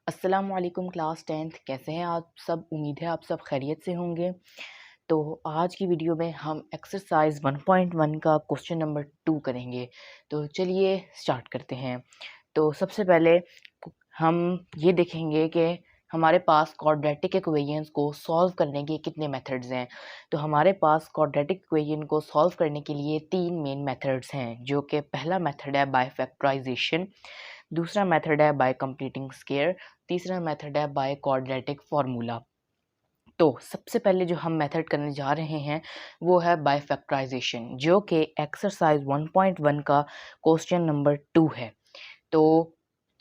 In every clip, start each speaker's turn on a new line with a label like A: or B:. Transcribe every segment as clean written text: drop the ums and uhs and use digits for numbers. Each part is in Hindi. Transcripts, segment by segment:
A: अस्सलाम वालेकुम क्लास 10th। कैसे हैं आप सब? उम्मीद है आप सब खैरियत से होंगे। तो आज की वीडियो में हम एक्सरसाइज 1.1 का क्वेश्चन नंबर 2 करेंगे। तो चलिए स्टार्ट करते हैं। तो सबसे पहले हम ये देखेंगे कि हमारे पास क्वाड्रेटिक इक्वेशंस को सॉल्व करने के कितने मेथड्स हैं। तो हमारे पास क्वाड्रेटिक इक्वेशन को सॉल्व करने के लिए तीन मेन मेथड्स हैं, जो कि पहला मेथड है बाय फैक्टराइजेशन, दूसरा मेथड है बाय कंप्लीटिंग स्क्वायर, तीसरा मेथड है बाय क्वाड्रेटिक फार्मूला। तो सबसे पहले जो हम मेथड करने जा रहे हैं वो है बाय फैक्टराइजेशन, जो कि एक्सरसाइज 1.1 का क्वेश्चन नंबर 2 है। तो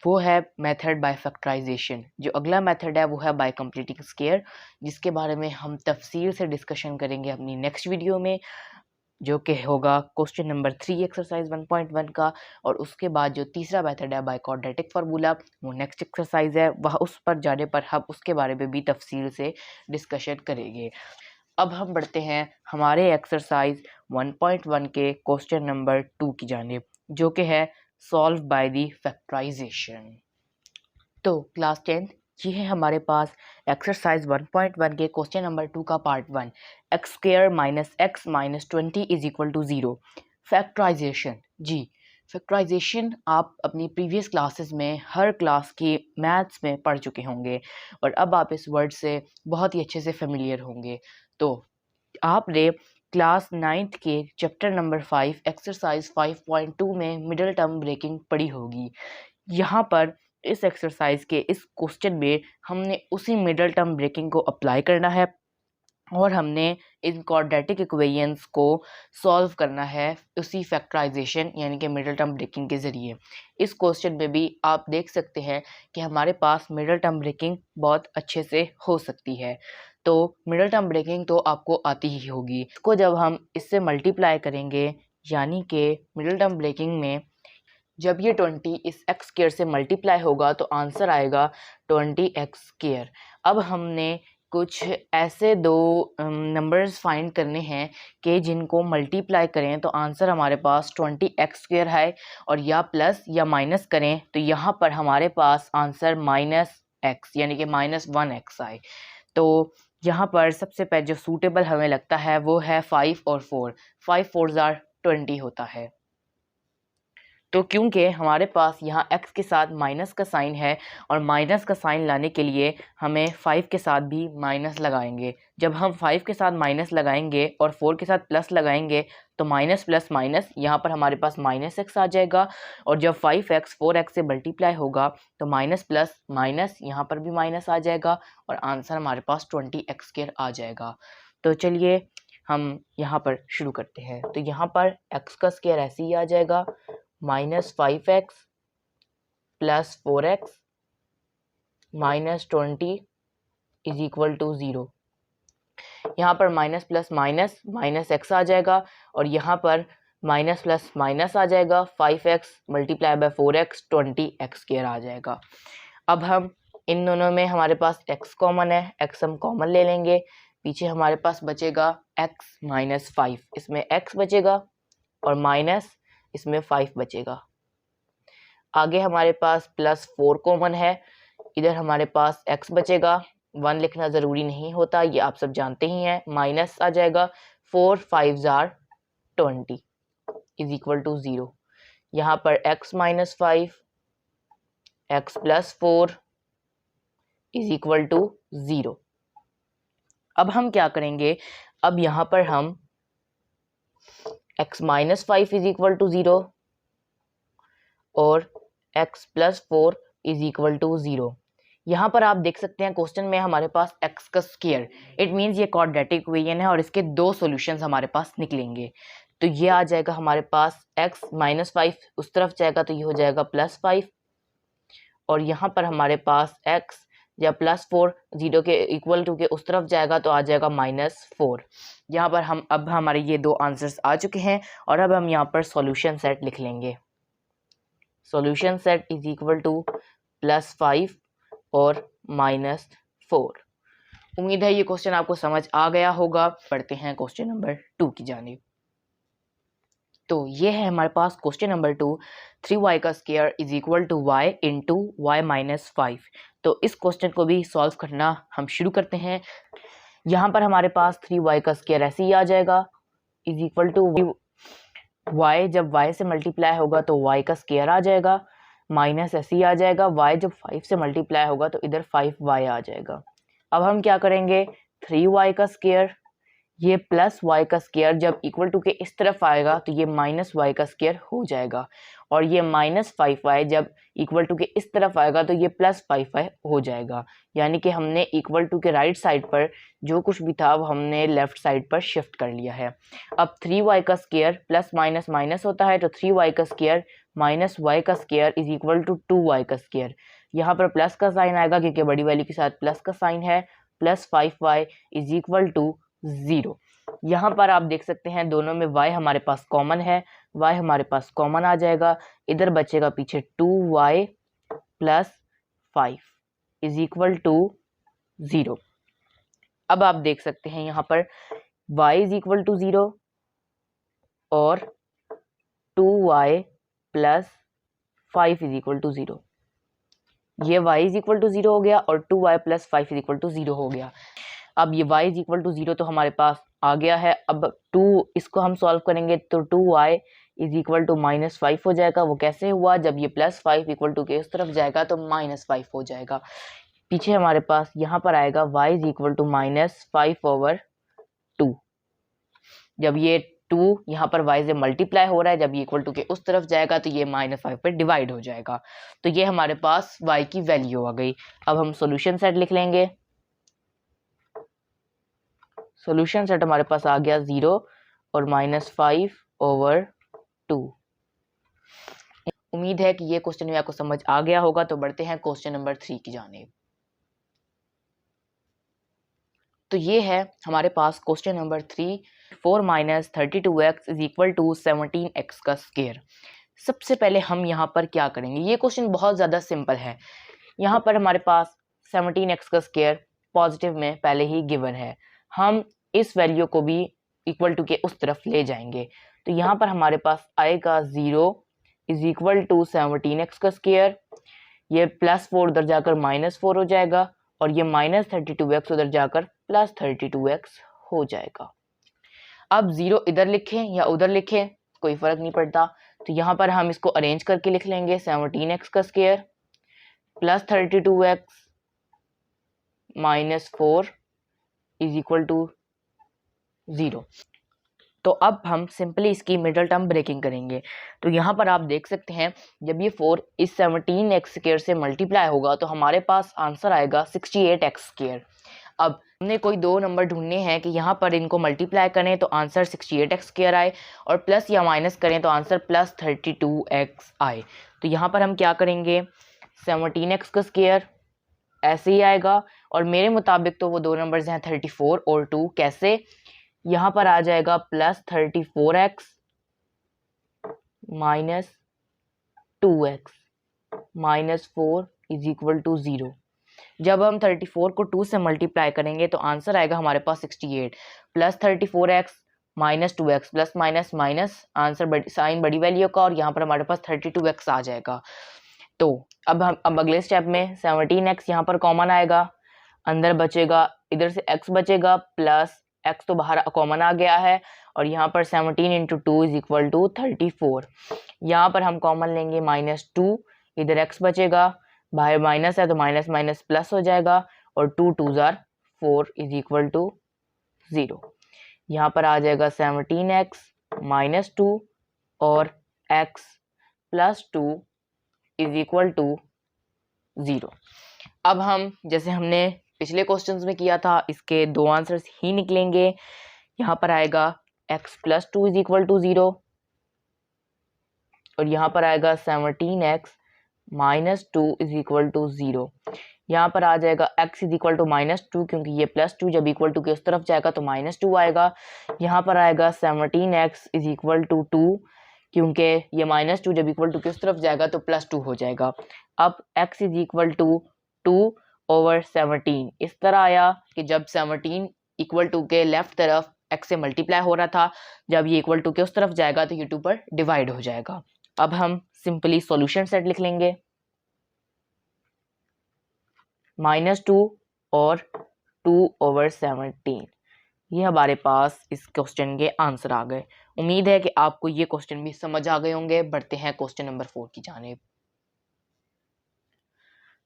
A: वो है मेथड बाय फैक्टराइजेशन। जो अगला मेथड है वो है बाय कंप्लीटिंग स्क्वायर, जिसके बारे में हम तफसील से डिस्कशन करेंगे अपनी नेक्स्ट वीडियो में, जो कि होगा क्वेश्चन नंबर 3 एक्सरसाइज 1.1 का। और उसके बाद जो तीसरा मेथड है बाय क्वाड्रेटिक फार्मूला, वो नेक्स्ट एक्सरसाइज है, वह उस पर जाने पर हम उसके बारे में भी तफसील से डिस्कशन करेंगे। अब हम बढ़ते हैं हमारे एक्सरसाइज 1.1 के क्वेश्चन नंबर 2 की जानिब, जो कि है सॉल्व बाय द फैक्टराइजेशन। तो क्लास 10th, ये है हमारे पास एक्सरसाइज 1.1 के क्वेश्चन नंबर 2 का part 1, X square minus X minus 20 is equal to 0। Factorisation. जी, फैक्टराइजेशन आप अपनी प्रीवियस क्लासेस में हर क्लास की मैथ्स में पढ़ चुके होंगे और अब आप इस वर्ड से बहुत ही अच्छे से फेमिलियर होंगे। तो आपने क्लास 9th के चैप्टर नंबर 5 एक्सरसाइज 5.2 में मिडिल टर्म ब्रेकिंग पढ़ी होगी। यहाँ पर इस एक्सरसाइज के इस क्वेश्चन में हमने उसी मिडल टर्म ब्रेकिंग को अप्लाई करना है और हमने इन क्वाड्रेटिक इक्वेशंस को सॉल्व करना है उसी फैक्टराइजेशन यानी कि मिडल टर्म ब्रेकिंग के ज़रिए। इस क्वेश्चन में भी आप देख सकते हैं कि हमारे पास मिडल टर्म ब्रेकिंग बहुत अच्छे से हो सकती है। तो मिडल टर्म ब्रेकिंग तो आपको आती ही होगी। इसको जब हम इससे मल्टीप्लाई करेंगे, यानी कि मिडल टर्म ब्रेकिंग में जब ये 20 इस एक्स स्क्वायर से मल्टीप्लाई होगा तो आंसर आएगा 20x स्क्वायर। अब हमने कुछ ऐसे दो नंबर्स फाइंड करने हैं कि जिनको मल्टीप्लाई करें तो आंसर हमारे पास 20x स्क्वायर है, और या प्लस या माइनस करें तो यहाँ पर हमारे पास आंसर माइनस एक्स यानी कि -1x आए। तो यहाँ पर सबसे पहले जो सूटेबल हमें लगता है वो है 5 और 4। 5 4 ज़ार 20 होता है। तो क्योंकि हमारे पास यहाँ x के साथ माइनस का साइन है और माइनस का साइन लाने के लिए हमें 5 के साथ भी माइनस लगाएंगे। जब हम 5 के साथ माइनस लगाएंगे और 4 के साथ प्लस लगाएंगे तो माइनस प्लस माइनस यहाँ पर हमारे पास माइनस एक्स आ जाएगा, और जब 5x 4x से मल्टीप्लाई होगा तो माइनस प्लस माइनस यहाँ पर भी माइनस आ जाएगा और आंसर हमारे पास 20x स्क्वायर आ जाएगा। तो चलिए हम यहाँ पर शुरू करते हैं। तो यहाँ पर x का स्क्वायर ऐसे ही आ जाएगा, -5x plus 4x -20 is equal to 0। यहाँ पर minus plus minus minus x आ जाएगा और यहाँ पर माइनस प्लस माइनस आ जाएगा, 5x multiply by 4x 20x square आ जाएगा। अब हम इन दोनों में हमारे पास x कॉमन है, x हम कॉमन ले लेंगे। पीछे हमारे पास बचेगा x माइनस 5, इसमें x बचेगा और माइनस इसमें 5 बचेगा। आगे हमारे पास +4 कॉमन है, इधर हमारे पास x बचेगा, 1 लिखना ज़रूरी नहीं होता, ये आप सब जानते ही हैं। माइनस आ जाएगा, 4 5 ज़ार 20 इज इक्वल टू 0। यहाँ पर x minus 5 x plus 4 is equal to 0। अब हम क्या करेंगे, अब यहाँ पर हम x minus 5 is equal to 0 और x plus 4 is equal to 0। यहाँ पर आप देख सकते हैं क्वेश्चन में हमारे पास x का स्क्वायर, इट मीन्स ये क्वाड्रेटिक इक्वेशन है और इसके दो सॉल्यूशंस हमारे पास निकलेंगे। तो ये आ जाएगा हमारे पास x -5 उस तरफ जाएगा तो ये हो जाएगा +5, और यहाँ पर हमारे पास x या +4 0 के इक्वल टू के उस तरफ जाएगा तो आ जाएगा -4। यहाँ पर हम अब हमारे ये दो आंसर्स आ चुके हैं और अब हम यहाँ पर सॉल्यूशन सेट लिख लेंगे। Solution set is equal to +5 और -4। उम्मीद है ये क्वेश्चन आपको समझ आ गया होगा। पढ़ते हैं क्वेश्चन नंबर 2 की जानिब। तो ये है हमारे पास क्वेश्चन नंबर 2, 3y का square is equal to y into Y minus 5। तो इस क्वेश्चन को भी सॉल्व करना हम शुरू करते हैं। यहाँ पर हमारे पास 3y का स्क्वायर ऐसे ही आ जाएगा, इज इक्वल टू y, जब y से मल्टीप्लाई होगा तो y का स्क्वायर आ जाएगा, माइनस ऐसे ही आ जाएगा, y जब 5 से मल्टीप्लाई होगा तो इधर 5y आ जाएगा। अब हम क्या करेंगे, 3y का स्क्वायर, ये प्लस y का स्क्वायर जब इक्वल टू के इस तरफ आएगा तो ये माइनस y का स्क्वायर हो जाएगा, और ये माइनस 5y जब इक्वल टू के इस तरफ आएगा तो ये प्लस 5y हो जाएगा। यानी कि हमने इक्वल टू के राइट साइड पर जो कुछ भी था वो हमने लेफ्ट साइड पर शिफ्ट कर लिया है। अब 3y का स्क्वायर प्लस माइनस माइनस होता है, तो 3y का स्क्वायर माइनस y का square is equal to 2y का स्क्वायर। यहाँ पर प्लस का साइन आएगा क्योंकि बड़ी वैल्यू के साथ प्लस का साइन है, plus 5y is equal to 0। यहाँ पर आप देख सकते हैं दोनों में y हमारे पास कॉमन है, y हमारे पास कॉमन आ जाएगा, इधर बचेगा पीछे 2y plus 5 is equal to 0। अब आप देख सकते हैं यहाँ पर y इज इक्वल टू 0 और 2y plus 5 is equal to 0। ये y इज इक्वल टू 0 हो गया और 2y plus 5 is equal to 0 हो गया। अब ये y इज इक्वल टू 0 तो हमारे पास आ गया है। अब 2 इसको हम सॉल्व करेंगे तो 2y is equal to minus 5 हो जाएगा। वो कैसे हुआ, जब ये प्लस 5 इक्वल टू के उस तरफ जाएगा तो माइनस 5 हो जाएगा। पीछे हमारे पास यहाँ पर आएगा y is equal to minus 5 over 2। जब ये 2 यहाँ पर y से मल्टीप्लाई हो रहा है, जब ये इक्वल टू के उस तरफ जाएगा तो ये माइनस 5 पर डिवाइड हो जाएगा। तो ये हमारे पास y की वैल्यू आ गई। अब हम सोल्यूशन सेट लिख लेंगे। सोल्यूशन सेट हमारे पास आ गया 0 और माइनस 5 ओवर 2। उम्मीद है कि ये क्वेश्चन भी आपको समझ आ गया होगा। तो बढ़ते हैं क्वेश्चन नंबर 3 की जानिब। तो ये है हमारे पास question number 3, 4 minus 32x is equal to 17x का स्क्वायर। सबसे पहले हम यहाँ पर क्या करेंगे, ये क्वेश्चन बहुत ज़्यादा सिंपल है। यहाँ पर हमारे पास 17x का स्क्वायर पॉजिटिव में पहले ही गिवन है, हम इस वैल्यू को भी इक्वल टू के उस तरफ ले जाएंगे। तो यहाँ पर हमारे पास आएगा 0 इज इक्वल टू 17x का स्क्वायर, ये प्लस 4 उधर जाकर माइनस 4 हो जाएगा, और ये माइनस 32x उधर जाकर प्लस 32x हो जाएगा। अब 0 इधर लिखें या उधर लिखें कोई फ़र्क नहीं पड़ता। तो यहाँ पर हम इसको अरेंज करके लिख लेंगे, 17x का square plus 32x minus 4 is equal to 0। तो अब हम सिंपली इसकी मिडल टर्म ब्रेकिंग करेंगे। तो यहाँ पर आप देख सकते हैं जब ये 4 इस 17x स्क्वायर से मल्टीप्लाई होगा तो हमारे पास आंसर आएगा 68x स्क्वायर। अब हमने कोई दो नंबर ढूंढने हैं कि यहाँ पर इनको मल्टीप्लाई करें तो आंसर 68x स्क्वायर आए, और प्लस या माइनस करें तो आंसर प्लस 32x आए। तो यहाँ पर हम क्या करेंगे, 17x का स्क्वायर ऐसे ही आएगा, और मेरे मुताबिक तो वो दो नंबर्स हैं 34 और 2। कैसे, यहाँ पर आ जाएगा plus 34x minus 2x minus 4 is equal to 0। जब हम 34 को 2 से मल्टीप्लाई करेंगे तो आंसर आएगा हमारे पास 68, plus 34x minus 2x, plus minus minus, answer sine बड़ी वैल्यू का, और यहाँ पर हमारे पास 32x आ जाएगा। तो अब अगले स्टेप में 17x यहाँ पर कॉमन आएगा, अंदर बचेगा, इधर से x बचेगा, प्लस x तो बाहर कॉमन आ गया है, और यहाँ पर 17 इंटू 2 इज इक्वल टू 34। यहाँ पर हम कॉमन लेंगे माइनस 2, इधर x बचेगा, बाहर माइनस है तो माइनस माइनस प्लस हो जाएगा, और 2 2 जार 4 इज इक्वल टू 0। यहाँ पर आ जाएगा 17x माइनस 2 और x plus 2 is equal to 0। अब हम जैसे हमने पिछले क्वेश्चंस में किया था इसके दो आंसर्स ही निकलेंगे। यहाँ पर आएगा x plus 2 is equal to 0, और यहाँ पर आएगा 17x minus 2 is equal to 0। यहाँ पर आ जाएगा x is equal to minus 2, क्योंकि ये प्लस 2 जब इक्वल टू के उस तरफ जाएगा तो माइनस 2 आएगा। यहाँ पर आएगा 17x इज इक्वल टू 2, क्योंकि ये माइनस 2 जब इक्वल टू के उस तरफ जाएगा तो प्लस 2 हो जाएगा। अब x is equal to 2 over 17 इस तरह आया कि जब 17 इक्वल टू के लेफ्ट तरफ x से मल्टीप्लाई हो रहा था, जब ये इक्वल टू के उस तरफ जाएगा तो ये 2 पर डिवाइड हो जाएगा। अब हम सिंपली सॉल्यूशन सेट लिख लेंगे, -2 और 2/17। ये हमारे पास इस क्वेश्चन के आंसर आ गए। उम्मीद है कि आपको ये क्वेश्चन भी समझ आ गए होंगे। बढ़ते हैं क्वेश्चन नंबर 4 की जानिब।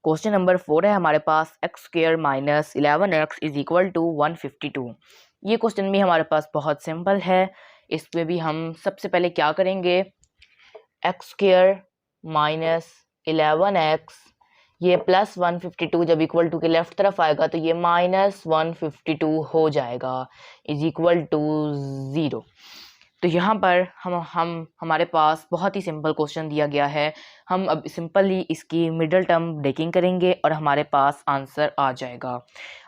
A: क्वेश्चन नंबर 4 है हमारे पास x² - 11x = 152। ये क्वेश्चन भी हमारे पास बहुत सिंपल है। इसमें भी हम सबसे पहले क्या करेंगे, x² - 11x, ये प्लस 152 जब इक्वल टू के लेफ्ट तरफ आएगा तो ये -152 हो जाएगा, = 0। तो यहाँ पर हमारे पास बहुत ही सिंपल क्वेश्चन दिया गया है। हम अब सिंपली इसकी मिडल टर्म ब्रेकिंग करेंगे और हमारे पास आंसर आ जाएगा।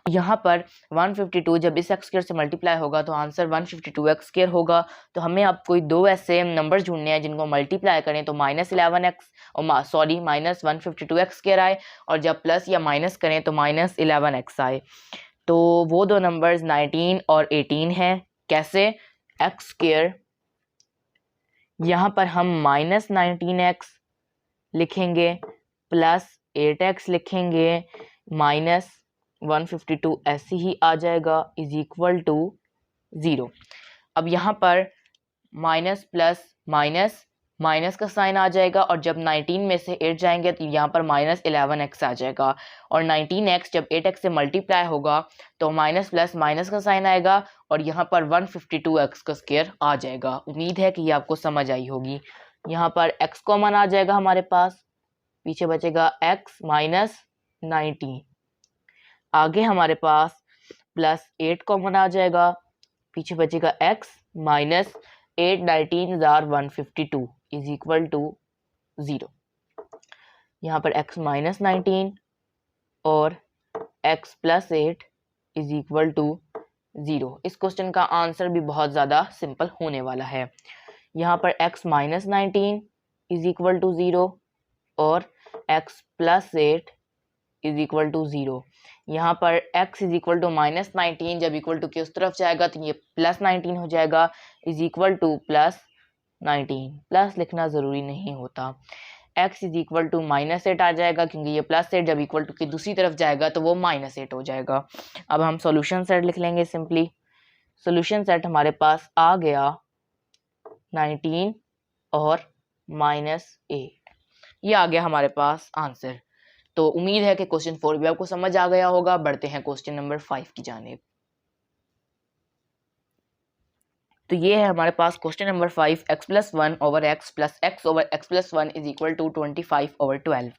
A: यहाँ पर 152 जब इस x² से मल्टीप्लाई होगा तो आंसर 152x² होगा। तो हमें अब कोई दो ऐसे नंबर ढूंढने हैं जिनको मल्टीप्लाई करें तो -11x और सॉरी -152x² आए, और जब प्लस या माइनस करें तो -11x आए। तो वो दो नंबर्स 19 और 18 हैं। कैसे, x², यहाँ पर हम -19x लिखेंगे, प्लस 8x लिखेंगे, -152 ऐसे ही आ जाएगा, =0। अब यहाँ पर माइनस प्लस माइनस, माइनस का साइन आ जाएगा, और जब 19 में से 8 जाएंगे तो यहाँ पर -11x आ जाएगा, और 19x जब 8x से मल्टीप्लाई होगा तो माइनस प्लस माइनस का साइन आएगा, और यहाँ पर 152x का स्क्वायर आ जाएगा। उम्मीद है कि ये आपको समझ आई होगी। यहाँ पर x कॉमन आ जाएगा हमारे पास, पीछे बचेगा x - 19। आगे हमारे पास +8 कॉमन आ जाएगा, पीछे बचेगा x - 8 19 = 152 = 0। यहाँ पर x - 19 और x + 8 = 0। इस क्वेश्चन का आंसर भी बहुत ज़्यादा सिंपल होने वाला है। यहाँ पर x - 19 = 0 और x + 8 = 0। यहाँ पर x -19 जब इक्वल टू के उस तरफ जाएगा तो ये +19 हो जाएगा, +19। प्लस लिखना ज़रूरी नहीं होता। x -8 आ जाएगा, क्योंकि ये +8 जब इक्वल टू के दूसरी तरफ जाएगा तो वो -8 हो जाएगा। अब हम सॉल्यूशन सेट लिख लेंगे सिंपली। सॉल्यूशन सेट हमारे पास आ गया 19 और -8, ये आ गया हमारे पास आंसर। तो उम्मीद है कि क्वेश्चन 4 भी आपको समझ आ गया होगा। बढ़ते हैं क्वेश्चन नंबर 5 की जानिब। तो ये है हमारे पास question number 5, x + 1/x + x/x + 1 = 25/12।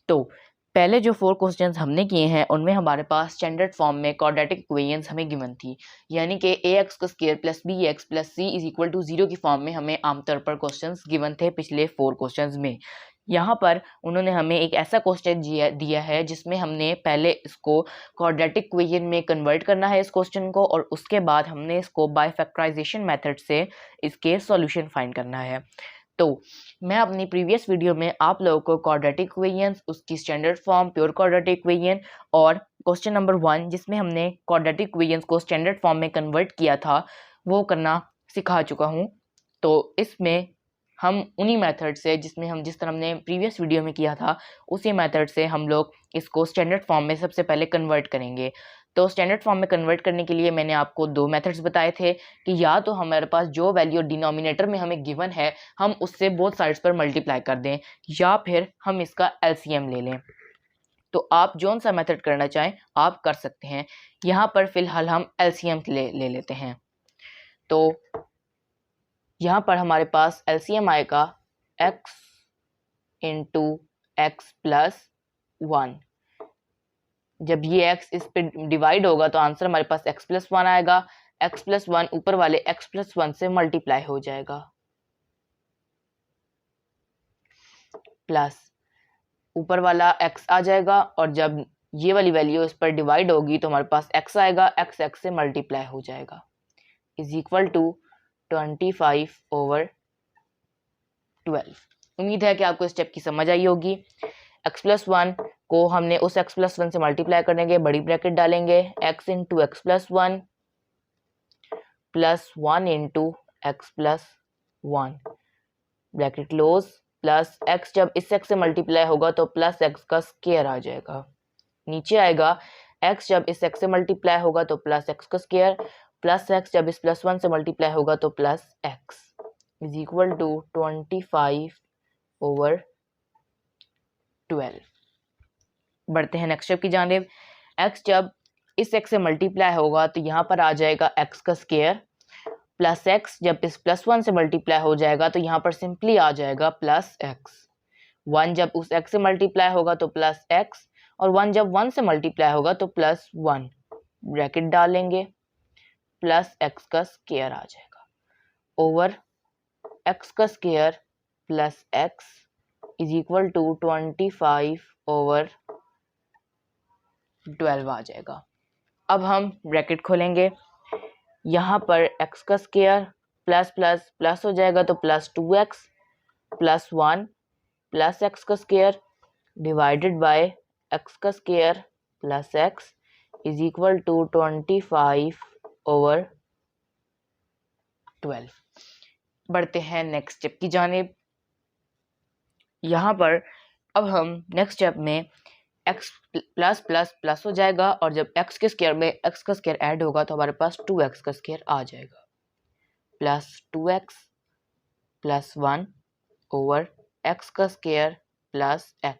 A: तो पहले जो 4 क्वेश्चंस हमने किए हैं उनमें हमारे पास स्टैंडर्ड फॉर्म में क्वाड्रेटिक इक्वेशंस हमें गिवन थी, यानी कि ax² + bx + c = 0 की फॉर्म में हमें आमतौर पर क्वेश्चंस गिवन थे पिछले 4 क्वेश्चंस में। यहाँ पर उन्होंने हमें एक ऐसा क्वेश्चन दिया है जिसमें हमने पहले इसको क्वाड्रेटिक इक्वेशन में कन्वर्ट करना है इस क्वेश्चन को, और उसके बाद हमने इसको बाय फैक्टराइजेशन मेथड से इसके सॉल्यूशन फाइंड करना है। तो मैं अपनी प्रीवियस वीडियो में आप लोगों को क्वाड्रेटिक इक्वेशंस, उसकी standard form, pure quadratic equation और क्वेश्चन नंबर 1 जिसमें हमने क्वाड्रेटिक इक्वेशंस को स्टैंडर्ड फॉर्म में कन्वर्ट किया था वो करना सिखा चुका हूँ। तो इसमें हम उन्हीं मेथड से जिस तरह हमने प्रीवियस वीडियो में किया था उसी मेथड से हम लोग इसको स्टैंडर्ड फॉर्म में सबसे पहले कन्वर्ट करेंगे। तो स्टैंडर्ड फॉर्म में कन्वर्ट करने के लिए मैंने आपको 2 मेथड्स बताए थे कि या तो हमारे पास जो वैल्यू डिनोमिनेटर में हमें गिवन है हम उससे बोथ साइड्स पर मल्टीप्लाई कर दें, या फिर हम इसका एलसीएम ले लें। तो आप जौन सा मेथड करना चाहें आप कर सकते हैं। यहाँ पर फिलहाल हम एलसीएम ले लेते हैं। तो यहाँ पर हमारे पास एलसीएम आएगा x × x + 1। जब ये x इस पे डिवाइड होगा तो आंसर हमारे पास x + 1 आएगा। x + 1 ऊपर वाले x + 1 से मल्टीप्लाई हो जाएगा, प्लस ऊपर वाला x आ जाएगा, और जब ये वाली वैल्यू इस पर डिवाइड होगी तो हमारे पास x आएगा, x से मल्टीप्लाई हो जाएगा, = 25/12। उम्मीद है कि आपको इस स्टेप की समझ आई होगी। x + 1 को हमने उस x + 1 से मल्टीप्लाई करेंगे, बड़ी ब्रैकेट डालेंगे, x × x + 1 plus 1 into x plus 1 bracket close, plus x जब इस एक्स से मल्टीप्लाई होगा तो प्लस एक्स का स्क्वायर आ जाएगा। नीचे आएगा एक्स जब इस एक्स से मल्टीप्लाई होगा तो प्लस एक्स का स्क्वायर, प्लस एक्स जब इस प्लस 1 से मल्टीप्लाई होगा तो plus x is equal to 25/12। बढ़ते हैं नेक्स्ट स्टेप की जानिब। एक्स जब इस एक्स से मल्टीप्लाई होगा तो यहाँ पर आ जाएगा एक्स का स्क्वायर, प्लस एक्स जब इस प्लस 1 से मल्टीप्लाई हो जाएगा तो यहाँ पर सिंपली आ जाएगा प्लस एक्स। 1 जब उस एक्स से मल्टीप्लाई होगा तो प्लस एक्स, और 1 जब 1 से मल्टीप्लाई होगा तो प्लस 1 ब्रैकेट डालेंगे, प्लस एक्स का स्क्वायर आ जाएगा ओवर एक्स का square plus x is equal to 25/12 आ जाएगा। अब हम ब्रैकेट खोलेंगे, यहाँ पर एक्स का स्क्वायर प्लस प्लस प्लस हो जाएगा तो plus 2x plus 1 plus x का स्क्वायर डिवाइडेड बाय एक्स का square plus x is equal to 25/12। बढ़ते हैं नेक्स्ट स्टेप की जानिब। यहाँ पर अब हम नेक्स्ट स्टेप में x प्लस प्लस प्लस हो जाएगा, और जब x के स्क्वायर में x का स्क्वायर ऐड होगा तो हमारे पास 2x का स्क्वायर आ जाएगा, plus 2x plus 1 over x का square plus x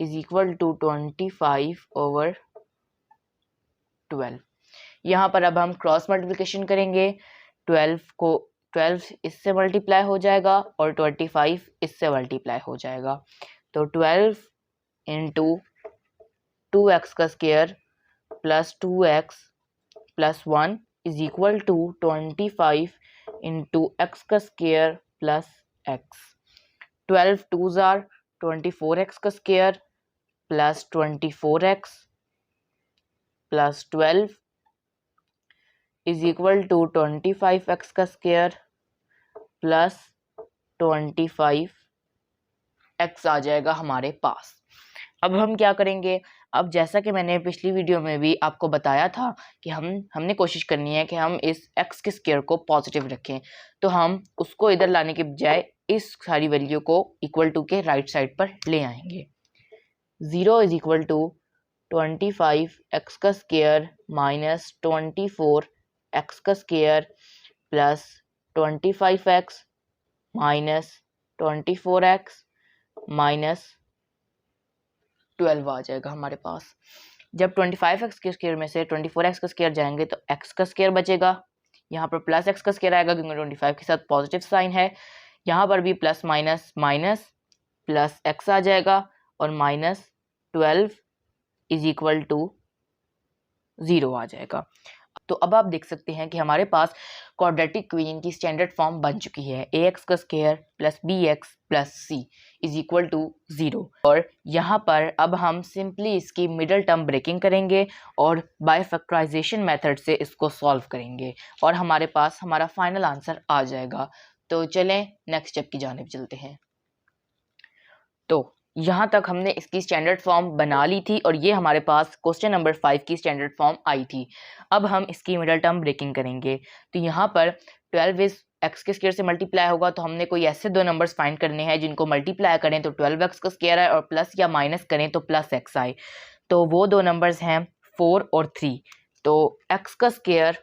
A: is equal to 25/12। यहाँ पर अब हम क्रॉस मल्टीप्लिकेशन करेंगे, 12 इससे मल्टीप्लाई हो जाएगा और 25 इससे मल्टीप्लाई हो जाएगा, तो 12 इंटू 2x का square plus 2x plus 1 is equal to 25 into x का square plus x। 12 2s are 24x का square plus 24x plus 12 is equal to 25x का स्क्वायर प्लस 25x आ जाएगा हमारे पास। अब हम क्या करेंगे, अब जैसा कि मैंने पिछली वीडियो में भी आपको बताया था कि हमने कोशिश करनी है कि हम इस x के स्क्वायर को पॉजिटिव रखें, तो हम उसको इधर लाने के बजाय इस सारी वैल्यू को इक्वल टू के राइट साइड पर ले आएंगे। 0 इज इक्वल टू 25x का स्क्वायर माइनस 24x का square plus 25x minus 24x minus 12 आ जाएगा हमारे पास। जब 25x के स्क्वायर में से 24x का स्क्वायर जाएंगे तो x का स्क्वायर बचेगा, यहाँ पर प्लस x का स्क्वायर आएगा क्योंकि 25 के साथ पॉजिटिव साइन है, यहाँ पर भी plus minus minus plus x आ जाएगा और माइनस 12 इज इक्वल टू 0 आ जाएगा। तो अब आप देख सकते हैं कि हमारे पास क्वाड्रेटिक इक्वेशन की स्टैंडर्ड फॉर्म बन चुकी है, ax का square plus bx plus c is equal to 0। और यहाँ पर अब हम सिंपली इसकी मिडल टर्म ब्रेकिंग करेंगे और बाय फैक्टराइजेशन मेथड से इसको सॉल्व करेंगे और हमारे पास हमारा फाइनल आंसर आ जाएगा। तो चलें नेक्स्ट स्टेप की जानिब चलते हैं। तो यहाँ तक हमने इसकी स्टैंडर्ड फॉर्म बना ली थी और ये हमारे पास क्वेश्चन नंबर 5 की स्टैंडर्ड फॉर्म आई थी। अब हम इसकी मिडल टर्म ब्रेकिंग करेंगे। तो यहाँ पर 12 इस एक्स के स्क्वायर से मल्टीप्लाई होगा, तो हमने कोई ऐसे दो नंबर्स फाइंड करने हैं जिनको मल्टीप्लाई करें तो 12x का स्क्वायर आए और प्लस या माइनस करें तो प्लस x आए। तो वो दो नंबर्स हैं 4 और 3। तो x का स्क्वायर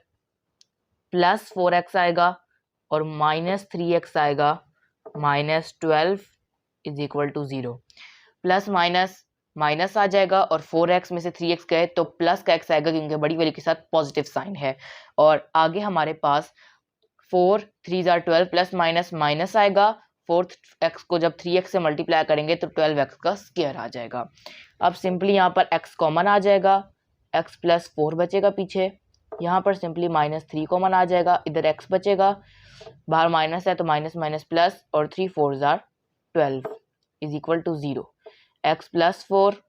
A: प्लस 4x आएगा और माइनस 3x आएगा, minus 12 is equal to 0। Plus minus minus आ जाएगा और 4x में से 3x गए तो प्लस का x आएगा क्योंकि बड़ी वैल्यू के साथ पॉजिटिव साइन है। और आगे हमारे पास 4 3 आर 12 प्लस माइनस माइनस आएगा, 4x को जब 3x से मल्टीप्लाई करेंगे तो 12x का स्क्वायर आ जाएगा। अब सिंपली यहाँ पर x कॉमन आ जाएगा, x प्लस 4 बचेगा पीछे, यहाँ पर सिंपली माइनस 3 कॉमन आ जाएगा, इधर x बचेगा, बाहर माइनस है तो माइनस माइनस प्लस और 3 4 are 12 is equal to 0। x plus 4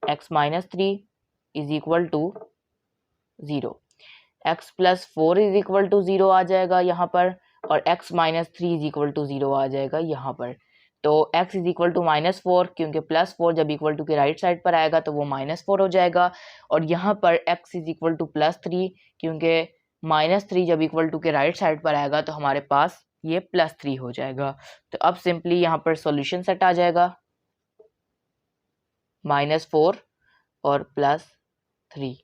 A: x minus 3 is equal to 0। x plus 4 is equal to 0 आ जाएगा यहाँ पर, और x minus 3 is equal to 0 आ जाएगा यहाँ पर। तो x is equal to minus 4 क्योंकि प्लस 4 जब इक्वल टू के राइट साइड पर आएगा तो वो माइनस 4 हो जाएगा, और यहाँ पर x is equal to plus 3 क्योंकि -3 जब इक्वल टू के राइट साइड पर आएगा तो हमारे पास ये +3 हो जाएगा। तो अब सिंपली यहाँ पर सॉल्यूशन सेट आ जाएगा, -4 और +3।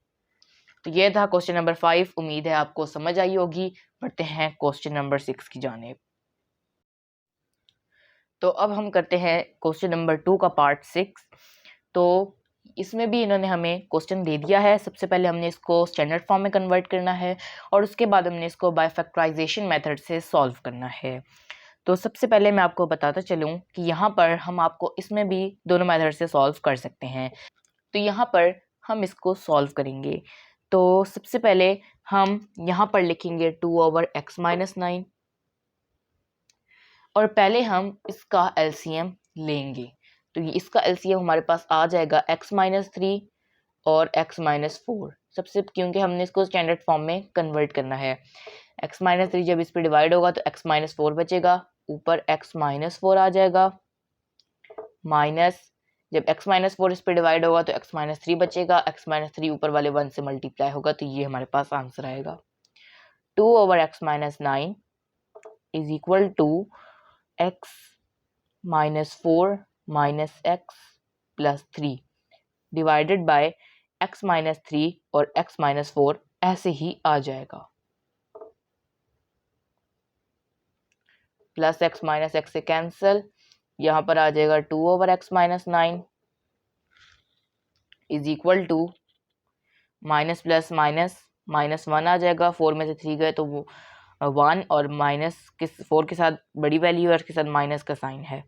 A: तो ये था क्वेश्चन नंबर 5। उम्मीद है आपको समझ आई होगी। बढ़ते हैं क्वेश्चन नंबर 6 की जानिब। तो अब हम करते हैं क्वेश्चन नंबर 2 का पार्ट 6। तो इसमें भी इन्होंने हमें क्वेश्चन दे दिया है। सबसे पहले हमने इसको स्टैंडर्ड फॉर्म में कन्वर्ट करना है और उसके बाद हमने इसको बाय फैक्टराइजेशन मेथड से सॉल्व करना है। तो सबसे पहले मैं आपको बताता चलूँ कि यहाँ पर हम आपको इसमें भी दोनों मेथड से सॉल्व कर सकते हैं। तो यहाँ पर हम इसको सॉल्व करेंगे। तो सबसे पहले हम यहाँ पर लिखेंगे 2/x-9 और पहले हम इसका एलसीएम लेंगे। तो ये इसका एलसीएम हमारे पास आ जाएगा x-3 और x-4। सबसे क्योंकि हमने इसको स्टैंडर्ड फॉर्म में कन्वर्ट करना है। x-3 जब इस पे डिवाइड होगा तो x-4 बचेगा, ऊपर x-4 आ जाएगा, माइनस जब x-4 इस पे डिवाइड होगा तो x-3 बचेगा, x-3 ऊपर वाले 1 से मल्टीप्लाई होगा तो ये हमारे पास आंसर आएगा। 2/x-9 is equal to x-4 minus x plus 3 divided by x-3 और x-4 ऐसे ही आ जाएगा। प्लस x माइनस x से कैंसिल, यहाँ पर आ जाएगा 2/x-9 is equal to minus plus minus -1 आ जाएगा। 4 में से 3 गए तो वो 1 और माइनस के 4 के साथ बड़ी वैल्यू है और उसके साथ माइनस का साइन है,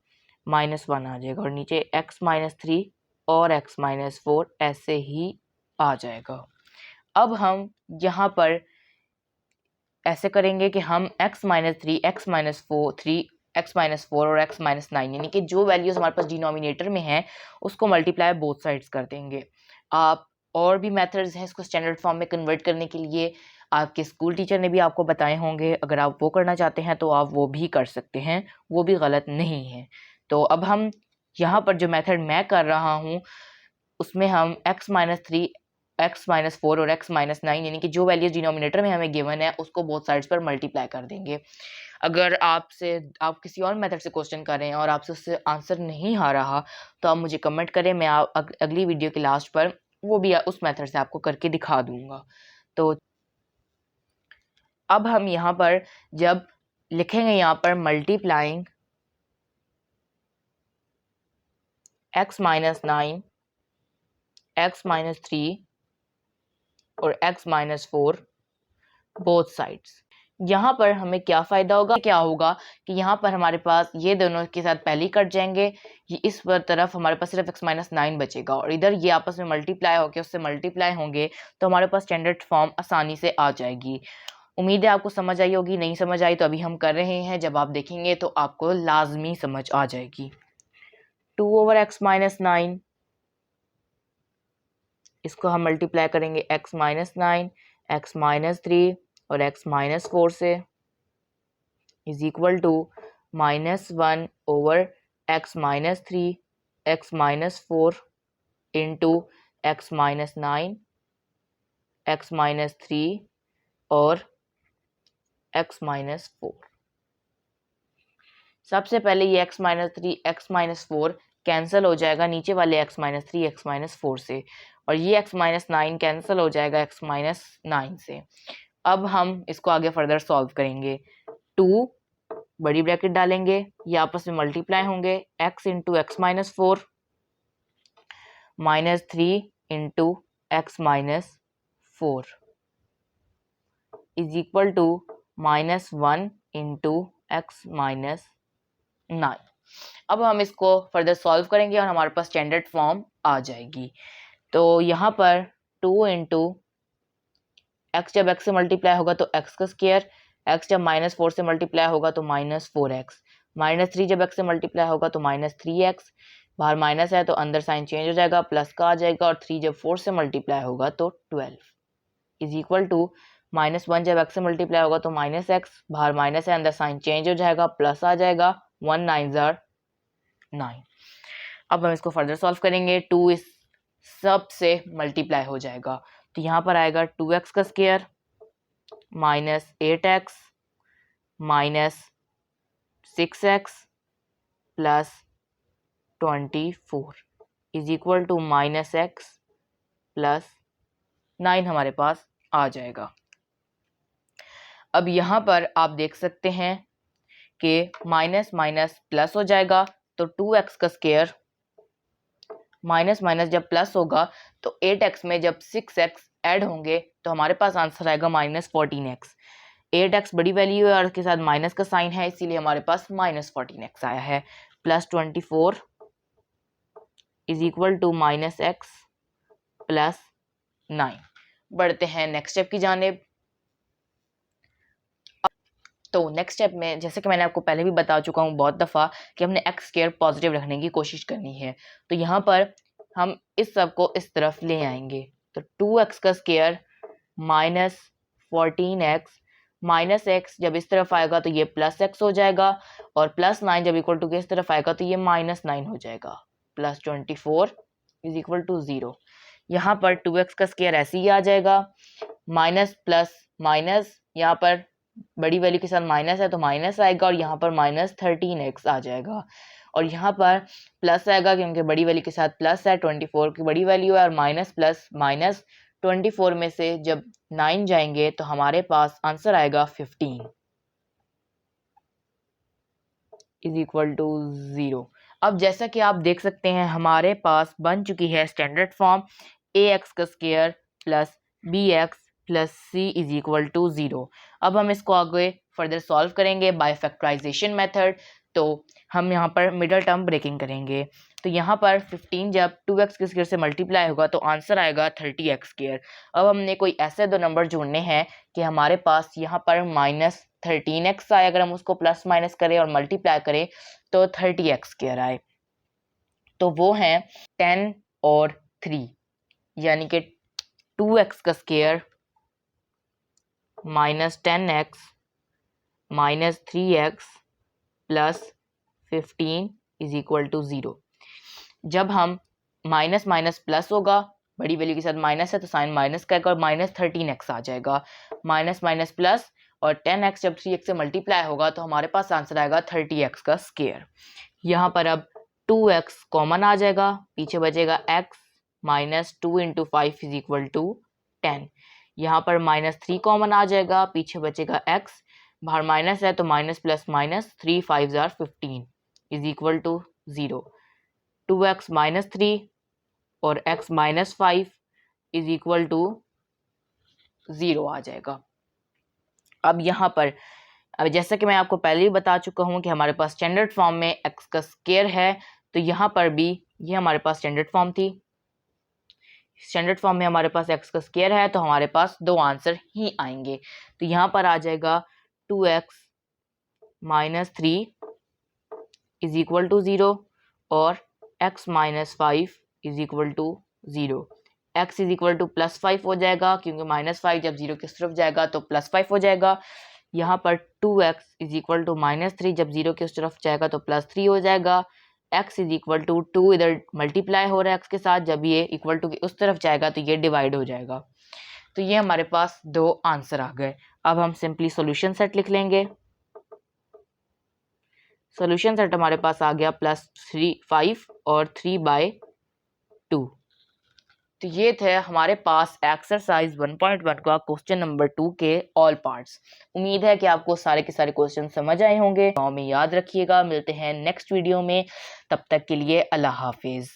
A: -1 आ जाएगा और नीचे x-3 और x-4 ऐसे ही आ जाएगा। अब हम यहाँ पर ऐसे करेंगे कि हम x-3, x-4 और x-9 यानी कि जो वैल्यूज हमारे पास डिनोमिनेटर में है उसको मल्टीप्लाई बोथ साइड्स कर देंगे। आप और भी मेथड्स हैं इसको स्टैंडर्ड फॉर्म में कन्वर्ट करने के लिए, आपके स्कूल टीचर ने भी आपको बताए होंगे। अगर आप वो करना चाहते हैं तो आप वो भी कर सकते हैं, वो भी गलत नहीं है। तो अब हम यहाँ पर जो मेथड मैं कर रहा हूँ उसमें हम x-3, x-4 और x-9 यानी कि जो वैल्यूज डिनोमिनेटर में हमें गिवन है उसको बोथ साइड्स पर मल्टीप्लाई कर देंगे। अगर आप किसी और मेथड से क्वेश्चन कर रहे हैं और आपसे उससे आंसर नहीं आ रहा तो आप मुझे कमेंट करें, मैं अगली वीडियो के लास्ट पर वो भी उस मेथड से आपको करके दिखा दूंगा। तो अब हम यहाँ पर जब लिखेंगे यहाँ पर मल्टीप्लाइंग x-9, x-3 और x-4 बोथ साइड्स, यहाँ पर हमें क्या फ़ायदा होगा, क्या होगा कि यहाँ पर हमारे पास ये दोनों के साथ पहले ही कट जाएंगे। ये इस तरफ हमारे पास सिर्फ x-9 बचेगा और इधर ये आपस में मल्टीप्लाई होकर उससे मल्टीप्लाई होंगे तो हमारे पास स्टैंडर्ड फॉर्म आसानी से आ जाएगी। उम्मीद है आपको समझ आई होगी। नहीं समझ आई तो अभी हम कर रहे हैं, जब आप देखेंगे तो आपको लाजमी समझ आ जाएगी। 2/x-9 इसको हम मल्टीप्लाई करेंगे x-9, x-3 और x-4 से is equal to -1/x-3 x-4 into x-9 x-3 और x-4। सबसे पहले ये x-3 x-4 कैंसिल हो जाएगा नीचे वाले x-3 x-4 से और ये x-9 कैंसिल हो जाएगा x-9 से। अब हम इसको आगे फर्दर सॉल्व करेंगे। 2 बड़ी ब्रैकेट डालेंगे, ये आपस में मल्टीप्लाई होंगे, x into x-4 -3 into x-4 is equal to -1 into x-9। अब हम इसको फर्दर सॉल्व करेंगे और हमारे पास स्टैंडर्ड फॉर्म आ जाएगी। तो यहाँ पर 2 इंटू x जब x से मल्टीप्लाई होगा तो x का स्क्वायर, x जब -4 से मल्टीप्लाई होगा तो -4x, -3 जब x से मल्टीप्लाई होगा तो -3x, बाहर माइनस है तो अंदर साइन चेंज हो जाएगा, प्लस का आ जाएगा और 3 जब 4 से मल्टीप्लाई होगा तो 12 इज इक्वल टू -1 जब x से मल्टीप्लाई होगा तो -x, बाहर माइनस है अंदर साइन चेंज हो जाएगा, प्लस आ जाएगा, 1 9 9। अब हम इसको फर्दर सॉल्व करेंगे। 2 इस सब से मल्टीप्लाई हो जाएगा तो यहाँ पर आएगा 2x का square minus 8x minus 6x plus 24 is equal to minus x plus 9 हमारे पास आ जाएगा। अब यहाँ पर आप देख सकते हैं कि माइनस माइनस प्लस हो जाएगा, तो 2x का स्क्वायर माइनस माइनस जब प्लस होगा तो 8x में जब 6x ऐड होंगे तो हमारे पास आंसर आएगा माइनस 14x। 8x बड़ी वैल्यू है और उसके साथ माइनस का साइन है, इसीलिए हमारे पास माइनस 14x आया है। Plus 24 is equal to minus x plus 9। बढ़ते हैं नेक्स्ट स्टेप की जानिब। तो नेक्स्ट स्टेप में जैसे कि मैंने आपको पहले भी बता चुका हूँ बहुत दफ़ा कि हमने एक्स स्क्वायर पॉजिटिव रखने की कोशिश करनी है। तो यहाँ पर हम इस सब को इस तरफ ले आएंगे, तो 2x का square minus 14x minus x जब इस तरफ आएगा तो ये प्लस एक्स हो जाएगा, और प्लस 9 जब इक्वल टू के इस तरफ आएगा तो ये माइनस 9 हो जाएगा। Plus 24 is equal to 0। यहाँ पर 2x का स्क्वायर ऐसे ही आ जाएगा, माइनस प्लस माइनस, यहाँ पर बड़ी वैल्यू के साथ माइनस है तो माइनस आएगा, और यहाँ पर माइनस 13x आ जाएगा, और यहाँ पर प्लस आएगा क्योंकि बड़ी वैल्यू के साथ प्लस है, 24 की बड़ी वैल्यू है, और माइनस प्लस माइनस 24 में से जब 9 जाएंगे तो हमारे पास आंसर आएगा 15 इज इक्वल टू 0। अब जैसा कि आप देख सकते हैं हमारे पास बन चुकी है स्टैंडर्ड फॉर्म ax का square plus bx plus c is equal to 0। अब हम इसको आगे फर्दर सॉल्व करेंगे बाय फैक्टराइजेशन मेथड। तो हम यहाँ पर मिडल टर्म ब्रेकिंग करेंगे, तो यहाँ पर 15 जब 2x के स्क्वायर से मल्टीप्लाई होगा तो आंसर आएगा 30x स्क्वायर। अब हमने कोई ऐसे दो नंबर जोड़ने हैं कि हमारे पास यहाँ पर माइनस 13x आए, अगर हम उसको प्लस माइनस करें और मल्टीप्लाई करें तो 30x स्क्वायर आए। तो वो हैं 10 और 3, यानी कि 2x का square minus 10x minus 3x plus 15 is equal to 0। जब हम माइनस माइनस प्लस होगा, बड़ी वैल्यू के साथ माइनस है तो साइन माइनस का और माइनस 13x आ जाएगा, माइनस माइनस प्लस, और 10x जब 3x से मल्टीप्लाई होगा तो हमारे पास आंसर आएगा 30x का स्क्वायर। यहाँ पर अब 2x कॉमन आ जाएगा, पीछे बचेगा x minus 2 into 5 is equal to 10। यहाँ पर माइनस 3 कॉमन आ जाएगा, पीछे बचेगा x, बाहर माइनस है तो माइनस प्लस माइनस 3 5 जार 15 is equal to 0। 2x minus 3 और x minus 5 is equal to 0 आ जाएगा। अब यहाँ पर अब जैसा कि मैं आपको पहले ही बता चुका हूँ कि हमारे पास स्टैंडर्ड फॉर्म में x का स्क्वायर है, तो यहाँ पर भी ये हमारे पास स्टैंडर्ड फॉर्म थी। स्टैंडर्ड फॉर्म में हमारे पास x का स्क्वायर है तो हमारे पास दो आंसर ही आएंगे। तो यहाँ पर आ जाएगा 2x minus 3 is equal to 0 और x minus 5 is equal to 0। x is equal to plus 5 हो जाएगा क्योंकि माइनस 5 जब 0 की तरफ जाएगा तो प्लस 5 हो जाएगा। यहाँ पर 2x is equal to minus 3 जब 0 की तरफ जाएगा तो प्लस 3 हो जाएगा। x इज इक्वल टू 2 इधर मल्टीप्लाई हो रहा है x के साथ, जब ये इक्वल टू उस तरफ जाएगा तो ये डिवाइड हो जाएगा। तो ये हमारे पास दो आंसर आ गए। अब हम सिंपली सॉल्यूशन सेट लिख लेंगे। सॉल्यूशन सेट हमारे पास आ गया प्लस 5 और 3/2। तो ये थे हमारे पास एक्सरसाइज 1.1 का क्वेश्चन नंबर 2 के ऑल पार्ट्स। उम्मीद है कि आपको सारे के सारे क्वेश्चन समझ आए होंगे। में याद रखिएगा, मिलते हैं नेक्स्ट वीडियो में, तब तक के लिए अल्लाह हाफिज।